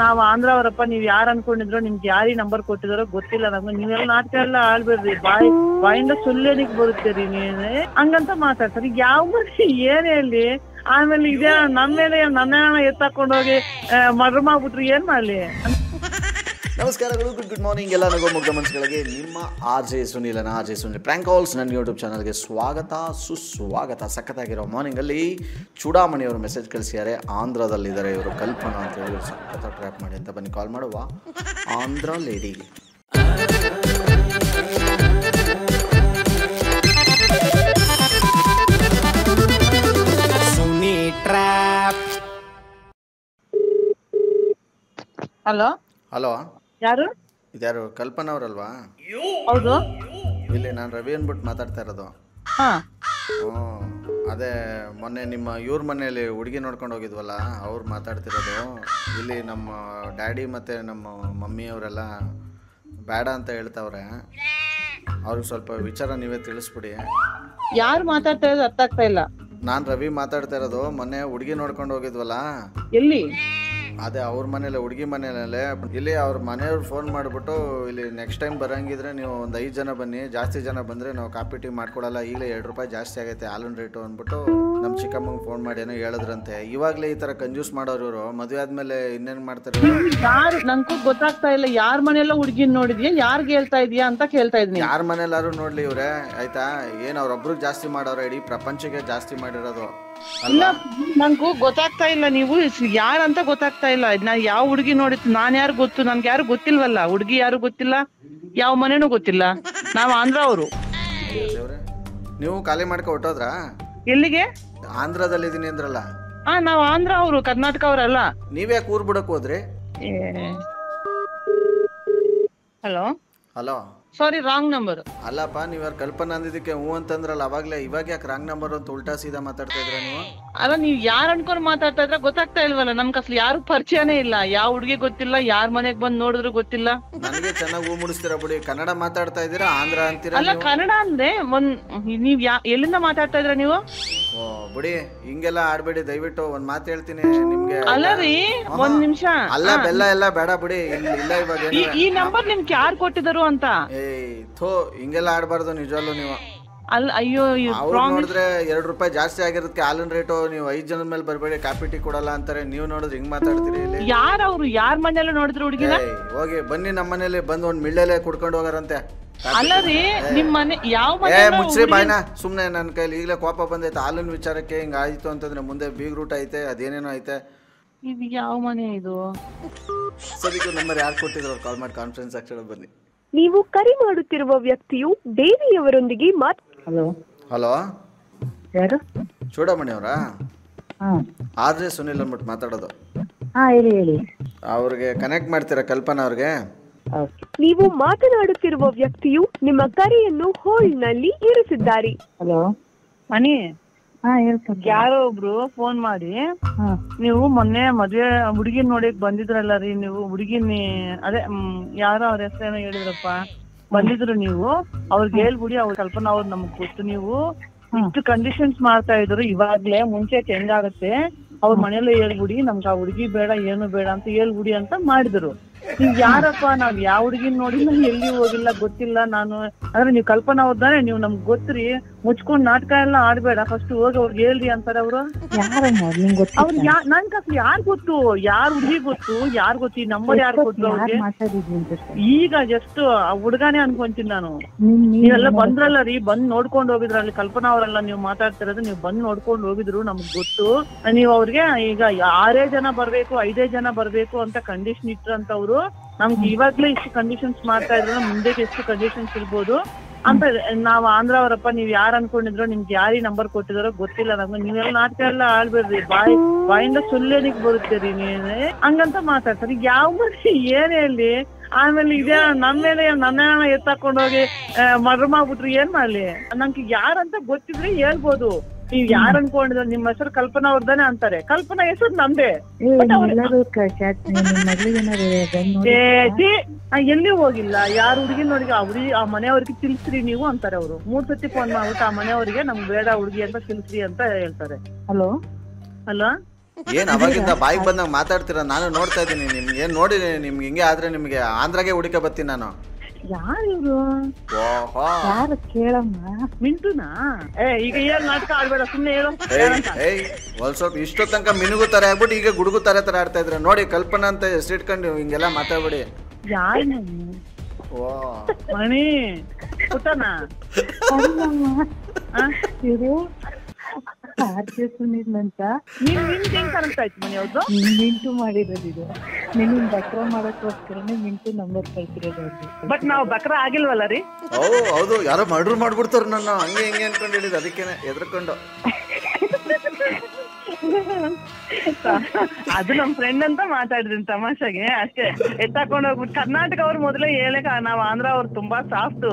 ನಾವ್ ಆಂಧ್ರ ಅವರಪ್ಪ, ನೀವ್ ಯಾರು ಅನ್ಕೊಂಡಿದ್ರು, ನಿಮ್ಗೆ ಯಾರಿ ನಂಬರ್ ಕೊಟ್ಟಿದಾರೋ ಗೊತ್ತಿಲ್ಲ ನಮ್ಗೆ. ನೀವೆಲ್ಲ ನಾಟಕ ಎಲ್ಲ ಆಡ್ಬೇಡ್ರಿ, ಬಾಯಿಂದ ಸುಳ್ಳೇನಿಕ್ ಬರುತ್ತೀರಿ ನೀವ್ ಹಂಗಂತ ಮಾತಾಡ್ತಾರೆ. ಈಗ ಯಾವ ಮಂದಿ ಏನ್ ಹೇಳಿ, ಆಮೇಲೆ ಇದೇ ನಮ್ಮ ಮೇಲೆ ನನ್ನ ಎತ್ತಾಕೊಂಡೋಗಿ ಮರ್ಡರ್ ಮಾಡ್ಬಿಟ್ರು ಏನ್ ಮಾಡ್ಲಿ? ನಮಸ್ಕಾರಗಳು, ಗುಡ್ ಮಾರ್ನಿಂಗ್ ಎಲ್ಲ ನಗೋ ಮುಗ್ಧ ಮನಸ್ಸುಗಳಿಗೆ. ನಿಮ್ಮ RJ ಸುನಿಲನ RJ Sunil prank calls ನನ್ನ ಯೂಟ್ಯೂಬ್ ಚಾನಲ್ಗೆ ಸ್ವಾಗತ ಸುಸ್ವಾಗತ. ಸಖತ್ತಾಗಿರೋ ಮಾರ್ನಿಂಗಲ್ಲಿ ಚೂಡಾಮಣಿ ಅವರು ಮೆಸೇಜ್ ಕಳಿಸಿದ್ದಾರೆ. ಆಂಧ್ರದಲ್ಲಿದ್ದಾರೆ ಇವರು, ಕಲ್ಪನಾ ಅಂತ ಹೇಳಿ ಸಖತ್ತ ಟ್ರ್ಯಾಪ್ ಮಾಡಿ ಅಂತ. ಬನ್ನಿ ಕಾಲ್ ಮಾಡುವ ಆಂಧ್ರ ಲೇಡಿ. ಹಲೋ ಹಲೋ, ಯಾರು? ಇದ್ಯಾರು ಕಲ್ಪನಾ ಅವರಲ್ವಾ? ಹೌದು. ಇಲ್ಲಿ ನಾನು ರವಿ ಅಂದ್ಬಿಟ್ಟು ಮಾತಾಡ್ತಾ ಇರೋದು. ಅದೇ ಮೊನ್ನೆ ನಿಮ್ಮ ಇವ್ರ ಮನೆಯಲ್ಲಿ ಹುಡುಗಿ ನೋಡ್ಕೊಂಡು ಹೋಗಿದ್ವಲ್ಲ, ಅವ್ರು ಮಾತಾಡ್ತಿರೋದು. ಇಲ್ಲಿ ನಮ್ಮ ಡ್ಯಾಡಿ ಮತ್ತು ನಮ್ಮ ಮಮ್ಮಿ ಅವರೆಲ್ಲ ಬೇಡ ಅಂತ ಹೇಳ್ತಾವ್ರೆ. ಅವ್ರಿಗೆ ಸ್ವಲ್ಪ ವಿಚಾರ ನೀವೇ ತಿಳಿಸ್ಬಿಡಿ. ಯಾರು ಮಾತಾಡ್ತಾ ಇರೋದು ಅರ್ಥ ಆಗ್ತಾ ಇಲ್ಲ. ನಾನು ರವಿ ಮಾತಾಡ್ತಾ ಇರೋದು. ಮೊನ್ನೆ ಹುಡುಗಿ ನೋಡ್ಕೊಂಡು ಹೋಗಿದ್ವಲ್ಲ, ಎಲ್ಲಿ? ಅದೇ ಅವ್ರ ಮನೇಲೆ, ಹುಡುಗಿ ಮನೇಲೇ. ಇಲ್ಲಿ ಅವ್ರ ಮನೆಯವ್ರು ಫೋನ್ ಮಾಡಿಬಿಟ್ಟು, ಇಲ್ಲಿ ನೆಕ್ಸ್ಟ್ ಟೈಮ್ ಬರೋಂಗಿದ್ರೆ ನೀವು ಒಂದು 5 ಜನ ಬನ್ನಿ, ಜಾಸ್ತಿ ಜನ ಬಂದರೆ ನಾವು ಕಾಪಿ ಟೀ ಮಾಡ್ಕೊಡಲ್ಲ, ಈಗಲೇ 2 ರೂಪಾಯಿ ಜಾಸ್ತಿ ಆಗೈತೆ ಹಾಲಿನ ರೇಟು ಅಂದ್ಬಿಟ್ಟು ನಮ್ಮ ಚಿಕ್ಕಮ್ಮಂಗೆ ಫೋನ್ ಮಾಡಿ ಏನೋ ಹೇಳಿದ್ರಂತೆ. ಇವಾಗಲೇ ಈ ಥರ ಕಂಜೂಸ್ ಮಾಡೋರು ಇವರು. ಮದುವೆ ಆದಮೇಲೆ ಇನ್ನೇನು ಮಾಡ್ತಾರೆ? ಯಾರು ನನಗೂ ಗೊತ್ತಾಗ್ತಾ ಇಲ್ಲ. ಯಾರ ಮನೆಯಲ್ಲ ಹುಡುಗಿನ ನೋಡಿದ್ಯಾ, ಯಾರಿಗೆ ಹೇಳ್ತಾ ಇದೀಯಾ ಅಂತ ಕೇಳ್ತಾ ಇದ್ದೀನಿ. ಯಾರ ಮನೆಯಲ್ಲಾರು ನೋಡ್ಲಿ ಇವ್ರೆ, ಆಯ್ತಾ? ಏನು ಅವ್ರೊಬ್ರಿಗೆ ಜಾಸ್ತಿ ಮಾಡೋರು, ಇಡೀ ಪ್ರಪಂಚಕ್ಕೆ ಜಾಸ್ತಿ ಮಾಡಿರೋದು. ಇಲ್ಲ, ನಂಗೂ ಗೊತ್ತಾಗ್ತಾ ಇಲ್ಲ. ನೀವು ಯಾರಂತ ಗೊತ್ತಾಗ್ತಾ ಇಲ್ಲ. ನಾ ಯಾವ ಹುಡುಗಿ ನೋಡಿದ್, ನಾನ್ ಯಾರು ಗೊತ್ತು? ನನ್ಗೆ ಯಾರು ಗೊತ್ತಿಲ್ವಲ್ಲ. ಹುಡುಗಿ ಯಾರು ಗೊತ್ತಿಲ್ಲ, ಯಾವ ಮನೇನೂ ಗೊತ್ತಿಲ್ಲ. ನಾವ್ ಆಂಧ್ರ ಅವರು. ನೀವು ಖಾಲಿ ಮಾಡ್ಕೊ ಹೊಟ್ಟೋದ್ರಾ? ಎಲ್ಲಿಗೆ? ಆಂಧ್ರದಲ್ಲಿ ಇದೀನಿ ಅಂದ್ರಲ್ಲ. ನಾವ್ ಆಂಧ್ರ ಅವರು, ಕರ್ನಾಟಕ ಅವರಲ್ಲ. ನೀವ್ಯಾಕೆ ಊರ್ ಬಿಡಕ್ ಹೋದ್ರಿ? ಹಲೋ ಹಲೋ, ಸಾರಿ, ರಾಂಗ್ ನಂಬರ್. ಅಲ್ಲಪ್ಪ, ನೀವ್ ಯಾರು ಕಲ್ಪನಾ ಅಂದಿದ್ದಕ್ಕೆ ಹ್ಞೂ ಅಂತಂದ್ರಲ್ಲ ಅವಾಗ್ಲೇ. ಇವಾಗ ಯಾಕೆ ರಾಂಗ್ ನಂಬರ್ ಅಂತ ಉಲ್ಟಾ ಸೀದಾ ಮಾತಾಡ್ತಾ ಇದ್ರ ನೀವು? ಅಲ್ಲ, ನೀವ್ ಯಾರು ಅನ್ಕೊಂಡ್ ಮಾತಾಡ್ತಾ ಇದ್ರ ಗೊತ್ತಾಗ್ತಾ ಇಲ್ವಲ್ಲ. ನಮ್ಗೆ ಅಸಲು ಯಾರು ಪರಿಚಯನೇ ಇಲ್ಲ. ಯಾವ ಹುಡುಗಿ ಗೊತ್ತಿಲ್ಲ, ಯಾರ ಮನೆಗ್ ಬಂದ್ ನೋಡಿದ್ರು ಗೊತ್ತಿಲ್ಲ. ನನಗೆ ಚೆನ್ನಾಗಿ ಹೂ ಮುಡಿಸ್ತೀರಾ ಬಿಡಿ. ಕನ್ನಡ ಮಾತಾಡ್ತಾ ಇದೀರಾ, ಆಂಧ್ರ ಅಂತೀರಾ? ಅಲ್ಲ, ಕನ್ನಡ ಅಂದ್ರೆ ನೀವ್ ಎಲ್ಲಿಂದ ಮಾತಾಡ್ತಾ ಇದ್ರ ನೀವು? ಓ ಬಿಡಿ, ಹಿಂಗೆಲ್ಲ ಆಡ್ಬೇಡಿ ದಯವಿಟ್ಟು. ಒಂದ್ ಮಾತು ಹೇಳ್ತೀನಿ ನಿಮ್ಗೆ. ಅಲ್ಲ ರೀ, ಒಂದ್ ನಿಮಿಷ. ಅಲ್ಲ, ಬೆಲ್ಲ ಎಲ್ಲ ಬೇಡ ಬಿಡಿ. ಇಲ್ಲ ಇವಾಗ ಈ ನಂಬರ್ ನಿಮ್ಗೆ ಯಾರು ಕೊಟ್ಟಿದ್ರು ಅಂತ? ಥೋ, ಹಿಂಗೆಲ್ಲ ಆಡ್ಬಾರ್ದು ನಿಜವಲ್ಲೂ ನೀವು. ಅಲ್ಲ, ಅಯ್ಯೋ, ನೋಡಿದ್ರೆ 2 ರೂಪಾಯಿ ಜಾಸ್ತಿ ಆಗಿರೋದಕ್ಕೆ ಹಾಲಿನ ರೇಟು. ನೀವು 5 ಜನದ ಮೇಲೆ ಬರಬೇಡಿ, ಕಾಪಿ ಟೀ ಕೊಡಲ್ಲ ಅಂತಾರೆ. ನೀವು ನೋಡಿದ್ರೆ ಹಿಂಗ್ ಮಾತಾಡ್ತೀರಿ. ಇಲ್ಲಿ ಯಾರವ್ರು? ಯಾರ ಮನೆಯಲ್ಲ ನೋಡಿದ್ರು ಹುಡುಗಿನ? ಹೋಗಿ ಬನ್ನಿ, ನಮ್ಮ ಮನೇಲಿ ಬಂದು ಒಂದ್ ಮಿಳ್ಳೆಲೆ ಕುಡ್ಕೊಂಡು ಹೋಗಾರಂತೆ. ಅಲ್ಲ ರೀ, ನಿಮ್ ಮನೆ ಯಾವ ಮನೆ? ಮುಚ್ಚ್ರಿ ಬಾಯ್ನ. ಸುಮ್ನೆ ನನ್ನ ಕೈಲಿ ಈಗಲೇ ಕೋಪ ಬಂದೈತೆ. ಹಾಲಿನ ವಿಚಾರಕ್ಕೆ ಹಿಂಗ ಆಯ್ತು ಅಂತಂದ್ರೆ ಮುಂದೆ ಬೀಗ್ ರೂಟ್ ಐತೆ, ಅದೇನೇನೋ ಐತೆ. ಇದು ಯಾವ ಮನೆ ಇದು? ಸರಿಗೂ ನಂಬರ್ ಯಾರು ಕೊಟ್ಟಿದ್ರು ಕಾಲ್ ಮಾಡಿ ಕಾನ್ಫರೆನ್ಸ್ ಆಗ್ತದೆ. ಬನ್ನಿ. ನೀವು ಕರೆ ಮಾಡುತ್ತಿರುವ ವ್ಯಕ್ತಿಯು ದೇವಿಯವರೊಂದಿಗೆ ಹಲೋ ಹಲೋ, ಯಾರು? ಚೂಡಾಮಣಿ ಅವರಾ? RJ ಸುನಿಲ್ ಅಂದ್ಬಿಟ್ಟು ಮಾತಾಡೋದು. ಹೇಳಿ ಹೇಳಿ. ಅವ್ರಿಗೆ ಕನೆಕ್ಟ್ ಮಾಡ್ತೀರಾ ಕಲ್ಪನಾ ಅವ್ರಿಗೆ? ನೀವು ಮಾತನಾಡುತ್ತಿರುವ ವ್ಯಕ್ತಿಯು ನಿಮ್ಮ ಕರೆಯನ್ನು ಹೋಲ್ಡ್ ನಲ್ಲಿ ಇರಿಸಿದ್ದಾರೆ. ಹಲೋ ಮಣಿ, ಯಾರೋ ಒಬ್ರು ಫೋನ್ ಮಾಡಿ, ನೀವು ಮೊನ್ನೆ ಮದ್ವೆ ಹುಡುಗಿನ ನೋಡಕ್ ಬಂದಿದ್ರಲ್ಲ ರೀ, ನೀವು ಹುಡುಗಿನ ಅದೇ ಯಾರೋ ಅವ್ರ ಹೆಸರೇನೋ ಹೇಳಿದ್ರಪ್ಪ, ಬಂದಿದ್ರು ನೀವು. ಅವ್ರಿಗೆ ಹೇಳ್ಬಿಡಿ, ಅವ್ರ ಕಲ್ಪನಾ ಅವ್ರು ನಮಗ್ ಗೊತ್ತು. ನೀವು ಇಷ್ಟು ಕಂಡೀಷನ್ಸ್ ಮಾಡ್ತಾ ಇದ್ರು, ಇವಾಗ್ಲೇ ಮುಂಚೆ ಚೇಂಜ್ ಆಗುತ್ತೆ. ಅವ್ರ ಮನೇಲಿ ಹೇಳ್ಬಿಡಿ, ನಮ್ಗೆ ಆ ಹುಡುಗಿ ಬೇಡ, ಏನು ಬೇಡ ಅಂತ ಹೇಳ್ಬಿಡಿ ಅಂತ ಮಾಡಿದ್ರು. ನೀವ್ ಯಾರಪ್ಪ? ನಾವ್ ಯಾವ ಹುಡುಗಿನ ನೋಡಿಲ್ಲ, ಎಲ್ಲಿ ಹೋಗಿಲ್ಲ, ಗೊತ್ತಿಲ್ಲ. ನಾನು ಅಂದ್ರೆ ನೀವ್ ಕಲ್ಪನಾ ಅವ್ರದಾನೆ, ನೀವು ನಮ್ಗ್ ಗೊತ್ತ್ರಿ. ಮುಚ್ಕೊಂಡ್ ನಾಟಕ ಎಲ್ಲ ಆಡ್ಬೇಡ, ಫಸ್ಟ್ ಹೋಗಿ ಅವ್ರಿಗೆ ಹೇಳ್ರಿ ಅಂತಾರೆ ಅವರು. ಅವ್ರು ನನ್ಗೆ ಅಸಲು ಯಾರು ಗೊತ್ತು? ಯಾರು ಹುಡುಗಿ ಗೊತ್ತು? ಯಾರು ಗೊತ್ತು? ಈ ನಂಬರ್ ಯಾರು ಗೊತ್ತು ಅವ್ರಿಗೆ? ಈಗ ಜಸ್ಟ್ ಆ ಹುಡುಗಾನೇ ಅನ್ಕೊಂತೀನಿ ನಾನು. ನೀವೆಲ್ಲ ಬಂದ್ರಲ್ಲ ರೀ, ಬಂದ್ ನೋಡ್ಕೊಂಡ್ ಹೋಗಿದ್ರ ಅಲ್ಲಿ. ಕಲ್ಪನಾ ಅವರೆಲ್ಲ ನೀವು ಮಾತಾಡ್ತಿರೋದು, ನೀವು ಬಂದ್ ನೋಡ್ಕೊಂಡ್ ಹೋಗಿದ್ರು, ನಮ್ಗ್ ಗೊತ್ತು. ನೀವ್ ಅವ್ರಿಗೆ ಈಗ 6 ಜನ ಬರ್ಬೇಕು, 5 ಜನ ಬರ್ಬೇಕು ಅಂತ ಕಂಡೀಷನ್ ಇಟ್ರಂತ ಅವ್ರು. ನಮ್ಗೆ ಇವಾಗ್ಲೇ ಇಷ್ಟು ಕಂಡೀಷನ್ಸ್ ಮಾಡ್ತಾ ಇದ್ರು, ಮುಂದೆ ಎಷ್ಟು ಕಂಡೀಷನ್ಸ್ ಇರ್ಬೋದು ಅಂತ. ನಾವ್ ಆಂಧ್ರ ಅವರಪ್ಪ, ನೀವ್ ಯಾರು ಅನ್ಕೊಂಡಿದ್ರು, ನಿಮ್ಗೆ ಯಾರಿ ನಂಬರ್ ಕೊಟ್ಟಿದಾರೋ ಗೊತ್ತಿಲ್ಲ ನಮ್ಗೆ. ನೀವೆಲ್ಲ ನಾಟಕ ಎಲ್ಲ ಆಡ್ಬೇಡ್ರಿ, ಬಾಯಿಂದ ಸುಳ್ಳೇನಿಕ್ ಬರುತ್ತೀರಿ ನೀವ್ ಹಂಗಂತ ಮಾತಾಡ್ತಾರೆ. ಈಗ ಯಾವ ಮಂದಿ ಏನ್ ಹೇಳಿ, ಆಮೇಲೆ ಇದೇ ನಮ್ಮ ಮೇಲೆ ನನ್ನ ಎತ್ತಾಕೊಂಡೋಗಿ ಮರ್ಡರ್ ಮಾಡ್ಬಿಟ್ರು ಏನ್ ಮಾಡ್ಲಿ? ನಂಗೆ ಯಾರಂತ ಗೊತ್ತಿದ್ರೆ ಹೇಳ್ಬೋದು. ನೀವ್ ಯಾರು ಅನ್ಕೊಂಡಿದ್ರು, ನಿಮ್ಮ ಹೆಸರು ಕಲ್ಪನಾ ಅವ್ರದಾನೆ ಅಂತಾರೆ. ಕಲ್ಪನಾ ಹೆಸರು ನಮ್ದೇ. ಎಲ್ಲಿ ಹೋಗಿಲ್ಲ, ಯಾರು ಹುಡುಗಿ ನೋಡಿ ಆ ಮನೆಯವ್ರಿಗೆ ತಿಳಿಸ್ರಿ ನೀವು ಅಂತಾರೆ ಅವರು. 3 ಸತಿ ಫೋನ್ ಮಾಡ್ಬಿಟ್ಟು ಆ ಮನೆಯವ್ರಿಗೆ ನಮ್ಗೆ ಬೇಡ ಹುಡುಗಿ ಅಂತ ತಿಳಿಸ್ರಿ ಅಂತ ಹೇಳ್ತಾರೆ. ಹಲೋ ಹಲೋ, ಏನ್ ಅವಾಗಿಂದ ಬಾಯಿಗೆ ಬಂದಾಗ ಮಾತಾಡ್ತೀರಾ? ನಾನು ನೋಡ್ತಾ ಇದ್ದೀನಿ. ನಿಮ್ಗೆ ಏನ್ ನೋಡಿ ನಿಮ್ಗೆ ಹಿಂಗೆ ಆದ್ರೆ ನಿಮ್ಗೆ ಆಂಧ್ರಾಗೆ ಹುಡುಕ ಬರ್ತೀನಿ ನಾನು. ಯಾರಿವ್ರು? ಯಾರು ಕೇಳಮ್ಮ? ಮಿಂಟುನಾ? ಈಗ ಏನ್ ನಾಟಕ ಆಡ್ಬೇಡ, ಸುಮ್ನೆ ಹೇಳು. ಒಂದ್ ಸ್ವಲ್ಪ ಇಷ್ಟೋ ತನಕ ಮಿನುಗುತ್ತಾರೆ ಆಗ್ಬಿಟ್ಟು ಈಗ ಗುಡುಗುತ್ತಾರೆ ತರ ಆಡ್ತಾ ಇದ್ರೆ ನೋಡಿ. ಕಲ್ಪನಾ ಅಂತ ಹೆಸರಿಟ್ಕೊಂಡು ಹಿಂಗೆಲ್ಲ ಮಾತಾಡ್ಬೇಡಿ. ಯಾರು ಮಣಿ ಪುಟ್ಟನಾ? ಸುನಿಲ್ ಅಂತ ಹೆಂಗ್ ಕಾಣಿಸ್ತಾ ಇತ್ತು ಮನೆ? ಹೌದು, ಮಿಂಟು ಮಾಡಿರೋದು ಇದು. ನಿನ್ನ ಬಕ್ರ ಮಾಡಕ್ಕೋಸ್ಕರನೇ ಮಿಂಟು ನಂಬರ್ ಕಳ್ಸಿರೋದು. ಬಟ್ ನಾವು ಬಕ್ರ ಆಗಿಲ್ವಲ್ಲ ರೀ? ಹೌದು, ಯಾರೋ ಮರ್ಡರ್ ಮಾಡ್ಬಿಡ್ತಾರ ನನ್ನ, ಹಂಗೆ ಹಿಂಗೆ ಅನ್ಕೊಂಡು ಹೇಳಿದ್, ಅದಕ್ಕೇನೆ ಎದ್ರಕೊಂಡು. ಅದು ನಮ್ ಫ್ರೆಂಡ್ ಅಂತ ಮಾತಾಡಿದ್ರಿ ತಮಾಷೆಗೆ ಅಷ್ಟೇ. ಎತ್ತಾಕೊಂಡು ಹೋಗ್ಬಿಟ್ಟು ಕರ್ನಾಟಕ ಅವ್ರು ಮೊದಲೇ ಹೇಳಕ್, ನಾವ್ ಆಂಧ್ರ ಅವ್ರು ತುಂಬಾ ಸಾಫ್ಟ್.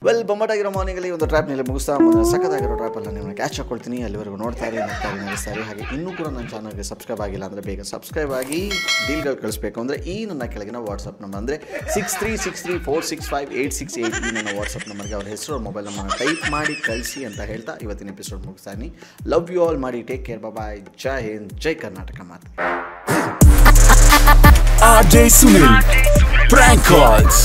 ವೆಲ್, ಬೊಮ್ಮಟಾಗಿರೋ ಮಾರ್ನಿಂಗಲ್ಲಿ ಒಂದು ಟ್ರ್ಯಾಪ್ನಲ್ಲಿ ಮುಗಿಸ್ತಾ ಸಖತ್ತಾಗಿರೋ ಟ್ರ್ಯಾಪಲ್ಲ ನಿಮ್ಮನ್ನ ಕ್ಯಾಚ್ ಹಾಕೊಳ್ತೀನಿ. ಅಲ್ಲಿವರೆಗೂ ನೋಡ್ತಾರೆ, ನಗ್ತಾರೆ. ಹಾಗೆ ಇನ್ನೂ ಕೂಡ ನನ್ನ ಚಾನಲ್ಗೆ ಸಬ್ಸ್ಕ್ರೈಬ್ ಆಗಿಲ್ಲ ಅಂದರೆ ಬೇಗ ಸಬ್ಸ್ಕ್ರೈಬ್ ಆಗಿ. ಡೀಲ್ಗಳು ಕಳಿಸ್ಬೇಕು ಅಂದರೆ ಈ ನನ್ನ ಕೆಳಗಿನ ವಾಟ್ಸಪ್ ನಂಬರ್ ಅಂದರೆ 6363465868 ಈ ನನ್ನ ವಾಟ್ಸಪ್ ನಂಬರ್ಗೆ ಅವ್ರ ಹೆಸರು, ಅವ್ರ ಮೊಬೈಲ್ ನಂಬರ್ನ ಟೈಪ್ ಮಾಡಿ ಕಳಿಸಿ ಅಂತ ಹೇಳ್ತಾ ಇವತ್ತಿನ ಎಪಿಸೋಡ್ ಮುಗಿಸ್ತಾನೆ. ಲವ್ ಯು ಆಲ್, ಮಾಡಿ ಟೇಕ್ ಕೇರ್, ಬಾಯ್, ಜೈ ಹಿಂದ್, ಜೈ ಕರ್ನಾಟಕ ಮಾತು. RJ Sunil Prank Calls.